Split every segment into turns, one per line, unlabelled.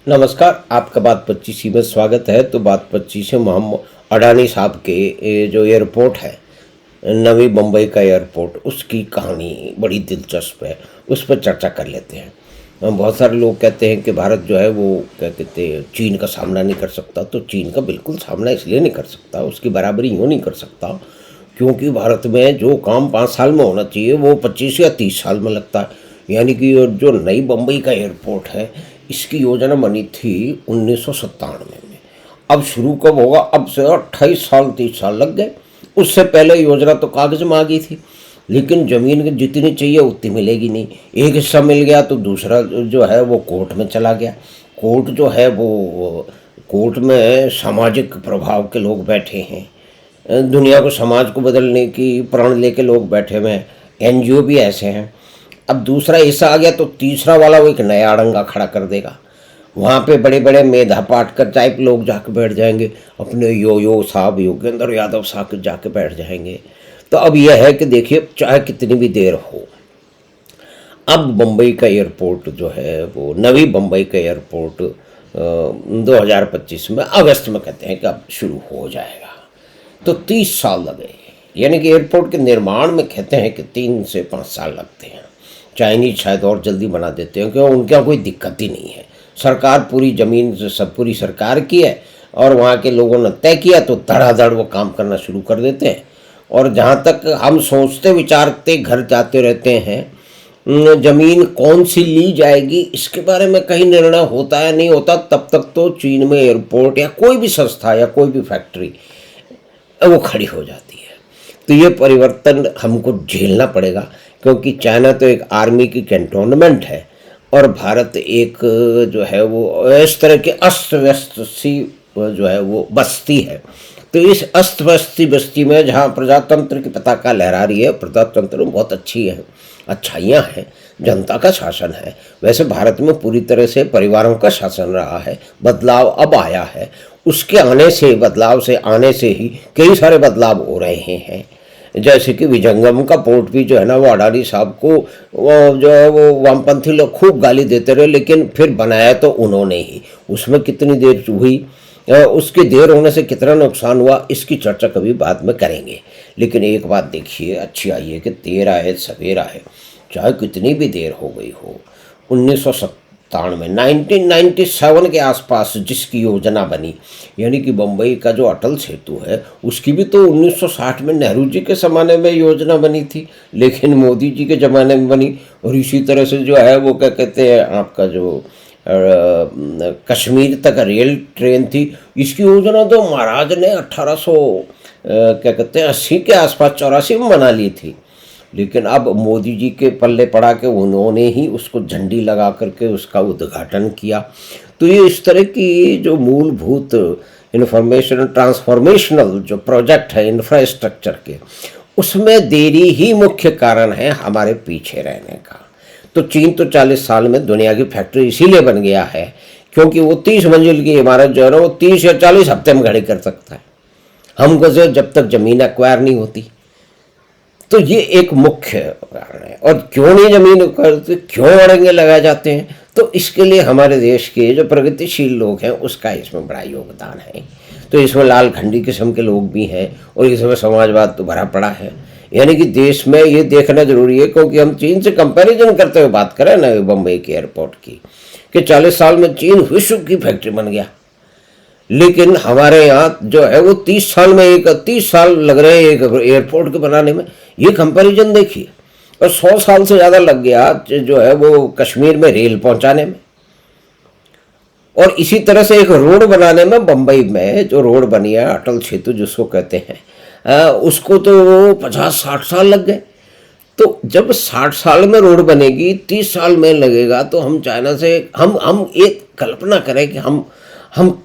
नमस्कार, आपका बात 25 में स्वागत है। तो बात 25 में हम अडानी साहब के जो एयरपोर्ट है, नवी मुंबई का एयरपोर्ट, उसकी कहानी बड़ी दिलचस्प है। उस पर चर्चा कर लेते हैं। बहुत सारे लोग कहते हैं कि भारत जो है वो क्या कहते हैं चीन का सामना नहीं कर सकता। तो चीन का बिल्कुल सामना इसलिए नहीं कर सकता, उसकी बराबरी यूँ नहीं कर सकता क्योंकि भारत में जो काम 5 साल में होना चाहिए वो 25 या 30 साल में लगता है। यानी कि जो नई मुंबई का एयरपोर्ट है, इसकी योजना बनी थी 1997 में। अब शुरू कब होगा? अब से 28 साल 30 साल लग गए। उससे पहले योजना तो कागज में आ गई थी, लेकिन ज़मीन जितनी चाहिए उतनी मिलेगी नहीं। एक हिस्सा मिल गया तो दूसरा जो है वो कोर्ट में चला गया। कोर्ट जो है वो कोर्ट में सामाजिक प्रभाव के लोग बैठे हैं, दुनिया को समाज को बदलने की प्रण लेके लोग बैठे हुए हैं, एनजीओ भी ऐसे हैं। अब दूसरा हिस्सा आ गया तो तीसरा वाला वो एक नया अड़ंगा खड़ा कर देगा। वहाँ पे बड़े बड़े मेधा पाटकर टाइप लोग जाके बैठ जाएंगे, अपने यो साहब योगेंद्र यादव साहब जाके बैठ जाएंगे। तो अब यह है कि देखिए, चाहे कितनी भी देर हो, अब मुंबई का एयरपोर्ट जो है वो नवी मुंबई का एयरपोर्ट 2025 में अगस्त में कहते हैं कि अब शुरू हो जाएगा। तो 30 साल लगे, यानी कि एयरपोर्ट के निर्माण में कहते हैं कि 3 से 5 साल लगते हैं। चाइनीज शायद और जल्दी बना देते हैं क्योंकि उनका कोई दिक्कत ही नहीं है। सरकार पूरी ज़मीन सब पूरी सरकार की है और वहाँ के लोगों ने तय किया तो धड़ाधड़ वो काम करना शुरू कर देते हैं। और जहाँ तक हम सोचते विचारते घर जाते रहते हैं, ज़मीन कौन सी ली जाएगी इसके बारे में कहीं निर्णय होता है नहीं होता, तब तक तो चीन में एयरपोर्ट या कोई भी संस्था या कोई भी फैक्ट्री वो खड़ी हो जाती है। तो ये परिवर्तन हमको झेलना पड़ेगा क्योंकि चाइना तो एक आर्मी की कैंटोनमेंट है और भारत एक जो है वो इस तरह के अस्त व्यस्त सी जो है वो बस्ती है। तो इस अस्त व्यस्ती बस्ती में जहाँ प्रजातंत्र की पताका लहरा रही है, प्रजातंत्र में बहुत अच्छी है, अच्छाइयाँ हैं, जनता का शासन है। वैसे भारत में पूरी तरह से परिवारों का शासन रहा है, बदलाव अब आया है। उसके आने से, बदलाव से आने से ही कई सारे बदलाव हो रहे हैं। जैसे कि विजंगम का पोर्ट भी जो है ना, वो अडानी साहब को वो जो है वो वामपंथी लोग खूब गाली देते रहे, लेकिन फिर बनाया तो उन्होंने ही। उसमें कितनी देर हुई, उसके देर होने से कितना नुकसान हुआ, इसकी चर्चा कभी बाद में करेंगे। लेकिन एक बात देखिए, अच्छी आई है कि देर आए सवेर आए, चाहे कितनी भी देर हो गई हो। 1997 के आसपास जिसकी योजना बनी, यानी कि मुंबई का जो अटल सेतु है, उसकी भी तो 1960 में नेहरू जी के ज़माने में योजना बनी थी, लेकिन मोदी जी के ज़माने में बनी। और इसी तरह से जो है वो क्या कहते हैं आपका जो कश्मीर तक रेल ट्रेन थी, इसकी योजना तो महाराज ने 1800 क्या कहते हैं 80 के आसपास 84 में बना ली थी। लेकिन अब मोदी जी के पल्ले पड़ा के उन्होंने ही उसको झंडी लगा करके उसका उद्घाटन किया। तो ये इस तरह की जो मूलभूत इंफॉर्मेशन ट्रांसफॉर्मेशनल जो प्रोजेक्ट है इंफ्रास्ट्रक्चर के, उसमें देरी ही मुख्य कारण है हमारे पीछे रहने का। तो चीन तो 40 साल में दुनिया की फैक्ट्री इसीलिए बन गया है क्योंकि वो 30 मंजिल की इमारत जो है ना वो 30 या 40 हफ्ते में खड़ी कर सकता है, हमको जब तक ज़मीन एक्वायर नहीं होती। तो ये एक मुख्य कारण है। और क्यों नहीं जमीन करते, क्यों अड़ंगे लगाए जाते हैं? तो इसके लिए हमारे देश के जो प्रगतिशील लोग हैं उसका इसमें बड़ा योगदान है। तो इसमें लाल खंडी किस्म के लोग भी हैं और इसमें समाजवाद तो भरा पड़ा है। यानी कि देश में ये देखना जरूरी है, क्योंकि हम चीन से कंपैरिजन करते हुए बात करें ना बम्बई के एयरपोर्ट की, कि 40 साल में चीन विश्व की फैक्ट्री बन गया, लेकिन हमारे यहाँ जो है वो 30 साल में 30 साल लग रहे हैं एक एयरपोर्ट के बनाने में। ये कंपैरिजन देखिए। और 100 साल से ज़्यादा लग गया जो है वो कश्मीर में रेल पहुँचाने में। और इसी तरह से एक रोड बनाने में, बम्बई में जो रोड बनी है अटल सेतु जिसको कहते हैं, उसको तो 50-60 साल लग गए। तो जब 60 साल में रोड बनेगी, 30 साल में लगेगा, तो हम चाइना से हम एक कल्पना करें कि हम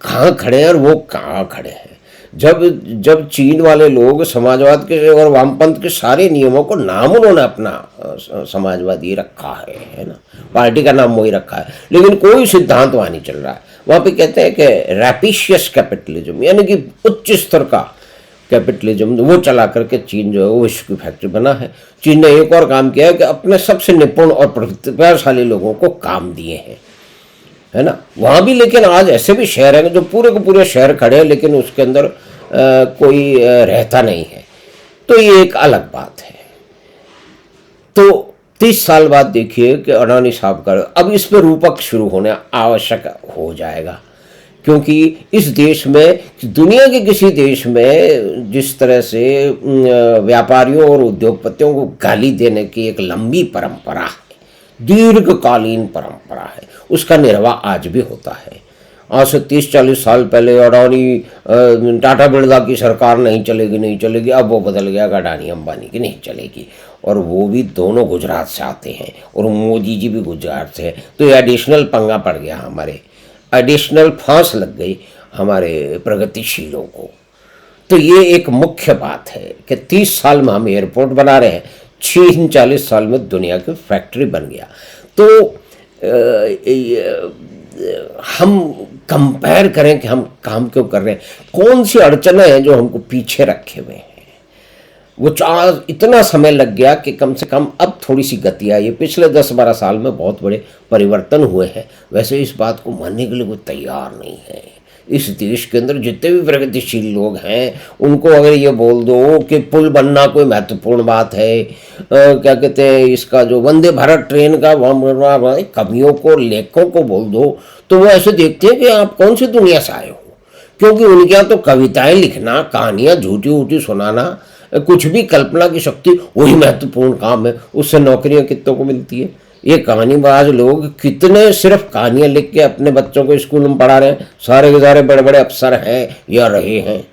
कहाँ खड़े हैं और वो कहाँ खड़े हैं। जब चीन वाले लोग समाजवाद के और वामपंथ के सारे नियमों को नाम उन्होंने अपना समाजवादी रखा है ना, पार्टी का नाम वही रखा है, लेकिन कोई सिद्धांत वहाँ नहीं चल रहा है। वहाँ पे कहते हैं कि रैपिशियस कैपिटलिज्म, यानी कि उच्च स्तर का कैपिटलिज्म, वो चला करके चीन जो है वो विश्व की फैक्ट्री बना है। चीन ने एक और काम किया है कि अपने सबसे निपुण और प्रतिभाशाली लोगों को काम दिए हैं। है ना। वहाँ भी लेकिन आज ऐसे भी शहर हैं जो पूरे के पूरे शहर खड़े हैं, लेकिन उसके अंदर कोई रहता नहीं है। तो ये एक अलग बात है। तो 30 साल बाद देखिए कि अडानी साहब का अब इस पर रूपक शुरू होने आवश्यक हो जाएगा, क्योंकि इस देश में, दुनिया के किसी देश में जिस तरह से व्यापारियों और उद्योगपतियों को गाली देने की एक लंबी परंपरा है, दीर्घकालीन परंपरा है, उसका निर्वाह आज भी होता है। आज से 30-40 साल पहले अडानी टाटा बिरला की सरकार नहीं चलेगी, अब वो बदल गया कि अडानी अंबानी की नहीं चलेगी, और वो भी दोनों गुजरात से आते हैं और मोदी जी भी गुजरात से हैं। तो ये एडिशनल पंगा पड़ गया, हमारे एडिशनल फांस लग गई हमारे प्रगतिशीलों को। तो ये एक मुख्य बात है कि 30 साल में हम एयरपोर्ट बना रहे हैं, 40 साल में दुनिया की फैक्ट्री बन गया। तो हम कंपेयर करें कि हम काम क्यों कर रहे हैं, कौन सी अड़चनें हैं जो हमको पीछे रखे हुए हैं। वो इतना समय लग गया कि कम से कम अब थोड़ी सी गति आई है। पिछले 10-12 साल में बहुत बड़े परिवर्तन हुए हैं। वैसे इस बात को मानने के लिए कोई तैयार नहीं है। इस देश के अंदर जितने भी प्रगतिशील लोग हैं, उनको अगर ये बोल दो कि पुल बनना कोई महत्वपूर्ण बात है, क्या कहते हैं, इसका जो वंदे भारत ट्रेन का कवियों को, लेखकों को बोल दो, तो वो ऐसे देखते हैं कि आप कौन सी दुनिया से आए हो। क्योंकि उनके यहाँ तो कविताएं लिखना, कहानियाँ झूठी ऊठी सुनाना, कुछ भी कल्पना की शक्ति, वही महत्वपूर्ण काम है। उससे नौकरियां कितनों को मिलती है। ये कहानीबाज लोग कितने सिर्फ कहानियां लिख के अपने बच्चों को स्कूल में पढ़ा रहे हैं। सारे के सारे बड़े बड़े अफसर हैं या रहे हैं,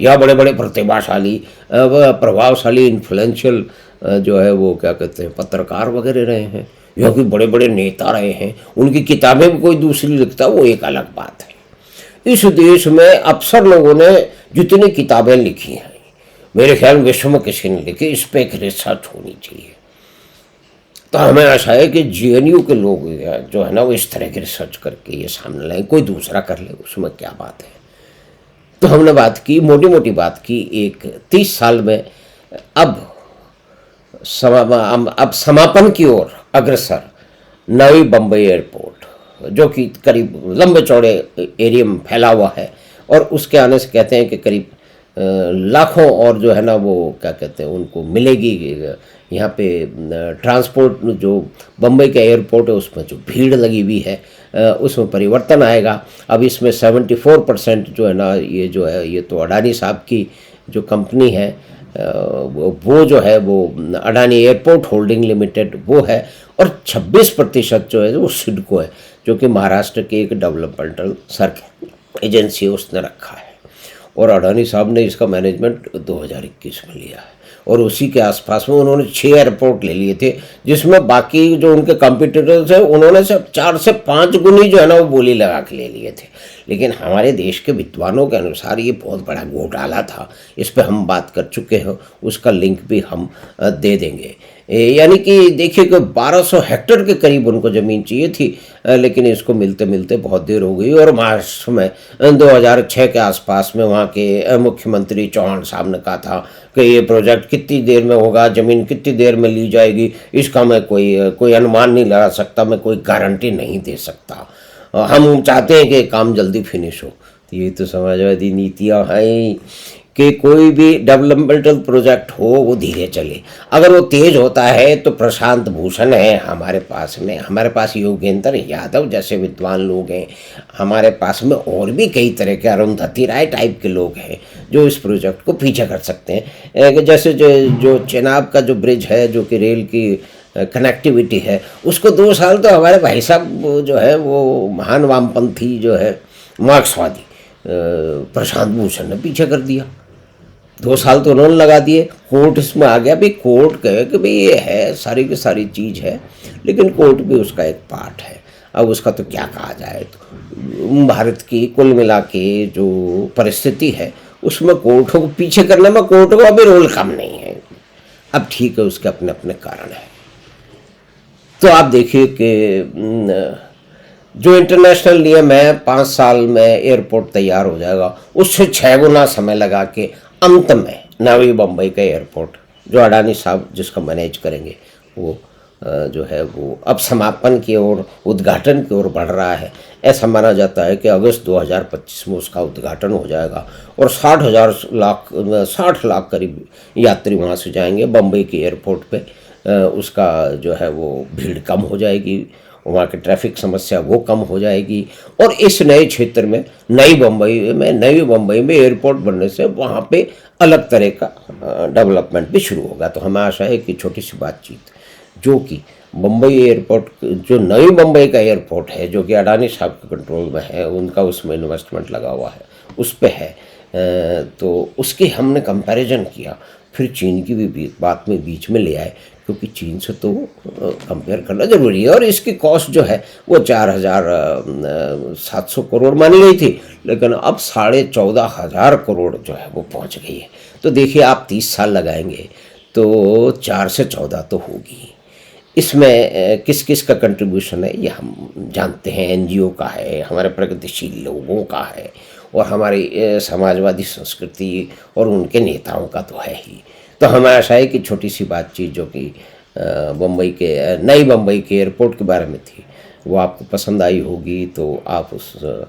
या बड़े बड़े प्रतिभाशाली, प्रभावशाली, इन्फ्लुएंशियल जो है वो क्या कहते हैं, पत्रकार वगैरह रहे हैं, या कोई बड़े बड़े नेता रहे हैं। उनकी किताबें भी कोई दूसरी लिखता, वो एक अलग बात है। इस देश में अफसर लोगों ने जितनी किताबें लिखी हैं, मेरे ख्याल विश्व में किसी ने लिखी, इस पर एक रिसर्च होनी चाहिए। तो हमें आशा है कि जेएनयू के लोग जो है ना, वो इस तरह की रिसर्च करके ये सामने लाएं। कोई दूसरा कर ले, उसमें क्या बात है। तो हमने बात की, मोटी मोटी बात की, एक 30 साल में अब समापन की ओर अग्रसर नई बम्बई एयरपोर्ट, जो कि करीब लंबे चौड़े एरिया में फैला हुआ है, और उसके आने से कहते हैं कि करीब लाखों और जो है ना वो क्या कहते हैं, उनको मिलेगी यहाँ पे ट्रांसपोर्ट। जो बम्बई का एयरपोर्ट है उसमें जो भीड़ लगी हुई है उसमें परिवर्तन आएगा। अब इसमें 74% जो है ना, ये जो है, ये तो अडानी साहब की जो कंपनी है वो जो है वो अडानी एयरपोर्ट होल्डिंग लिमिटेड वो है, और 26% जो है वो सिडको है, जो कि महाराष्ट्र की एक डेवलपमेंटल सरकारी एजेंसी है, उसने रखा है। और अडानी साहब ने इसका मैनेजमेंट 2021 में लिया है, और उसी के आसपास में उन्होंने 6 एयरपोर्ट ले लिए थे, जिसमें बाकी जो उनके कंपटीटर्स हैं उन्होंने सब 4 से 5 गुनी जो है ना वो बोली लगा के ले लिए थे। लेकिन हमारे देश के विद्वानों के अनुसार ये बहुत बड़ा घोटाला था। इस पर हम बात कर चुके हैं, उसका लिंक भी हम दे देंगे। यानी कि देखिए कि 1200 हेक्टेयर के करीब उनको ज़मीन चाहिए थी, लेकिन इसको मिलते मिलते बहुत देर हो गई। और महाराष्ट्र में 2006 के आसपास में वहाँ के मुख्यमंत्री चौहान साहब ने कहा था कि ये प्रोजेक्ट कितनी देर में होगा, ज़मीन कितनी देर में ली जाएगी, इसका मैं कोई अनुमान नहीं लगा सकता, मैं कोई गारंटी नहीं दे सकता। हम चाहते हैं कि काम जल्दी फिनिश हो। तो ये तो समाजवादी नीतियाँ हैं कि कोई भी डेवलपमेंटल प्रोजेक्ट हो वो धीरे चले। अगर वो तेज़ होता है तो प्रशांत भूषण है हमारे पास में, हमारे पास योगेंद्र यादव जैसे विद्वान लोग हैं, हमारे पास में और भी कई तरह के अरुंधति राय टाइप के लोग हैं जो इस प्रोजेक्ट को पीछे कर सकते हैं। जैसे जो चेनाब का जो ब्रिज है, जो कि रेल की कनेक्टिविटी है, उसको 2 साल तो हमारे भाई साहब जो है वो महान वामपंथी जो है मार्क्सवादी प्रशांत भूषण ने पीछे कर दिया। 2 साल तो उन्होंने लगा दिए। कोर्ट इसमें आ गया। भाई कोर्ट कहे कि भाई ये है, सारी की सारी चीज़ है, लेकिन कोर्ट भी उसका एक पार्ट है। अब उसका तो क्या कहा जाए। तो भारत की कुल मिला के जो परिस्थिति है उसमें कोर्टों को पीछे करने में कोर्ट को अभी रोल कम नहीं है। अब ठीक है, उसके अपने अपने कारण है। तो आप देखिए कि जो इंटरनेशनल नियम है 5 साल में एयरपोर्ट तैयार हो जाएगा, उससे 6 गुना समय लगा के अंत में नवी बम्बई का एयरपोर्ट जो अडानी साहब जिसका मैनेज करेंगे वो जो है वो अब समापन की ओर, उद्घाटन की ओर बढ़ रहा है। ऐसा माना जाता है कि अगस्त 2025 में उसका उद्घाटन हो जाएगा और 60 लाख करीब यात्री वहाँ से जाएंगे। बम्बई के एयरपोर्ट पे उसका जो है वो भीड़ कम हो जाएगी, वहाँ की ट्रैफिक समस्या वो कम हो जाएगी। और इस नए क्षेत्र में नई बम्बई में एयरपोर्ट बनने से वहाँ पे अलग तरह का डेवलपमेंट भी शुरू होगा। तो हमें आशा है कि छोटी सी बातचीत जो कि बम्बई एयरपोर्ट, जो नई बम्बई का एयरपोर्ट है जो कि अडानी साहब के कंट्रोल में है, उनका उसमें इन्वेस्टमेंट लगा हुआ है, उस पे है। तो उसकी हमने कंपैरिजन किया, फिर चीन की भी बात में बीच में ले आए, क्योंकि चीन से तो कंपेयर करना ज़रूरी है। और इसकी कॉस्ट जो है वो 4,700 करोड़ मानी गई थी, लेकिन अब 14,500 करोड़ जो है वो पहुंच गई है। तो देखिए, आप 30 साल लगाएंगे तो 4 से 14 तो होगी। इसमें किस किस का कंट्रीब्यूशन है ये हम जानते हैं। एनजीओ का है, हमारे प्रगतिशील लोगों का है, और हमारी समाजवादी संस्कृति और उनके नेताओं का तो है ही। तो हमें आशा है कि छोटी सी बातचीत जो कि नई बम्बई के एयरपोर्ट के बारे में थी, वो आपको पसंद आई होगी। तो आप उसको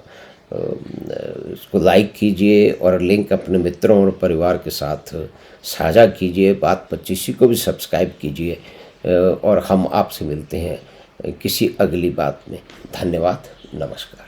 लाइक कीजिए और लिंक अपने मित्रों और परिवार के साथ साझा कीजिए। बात 25 को भी सब्सक्राइब कीजिए, और हम आपसे मिलते हैं किसी अगली बात में। धन्यवाद, नमस्कार।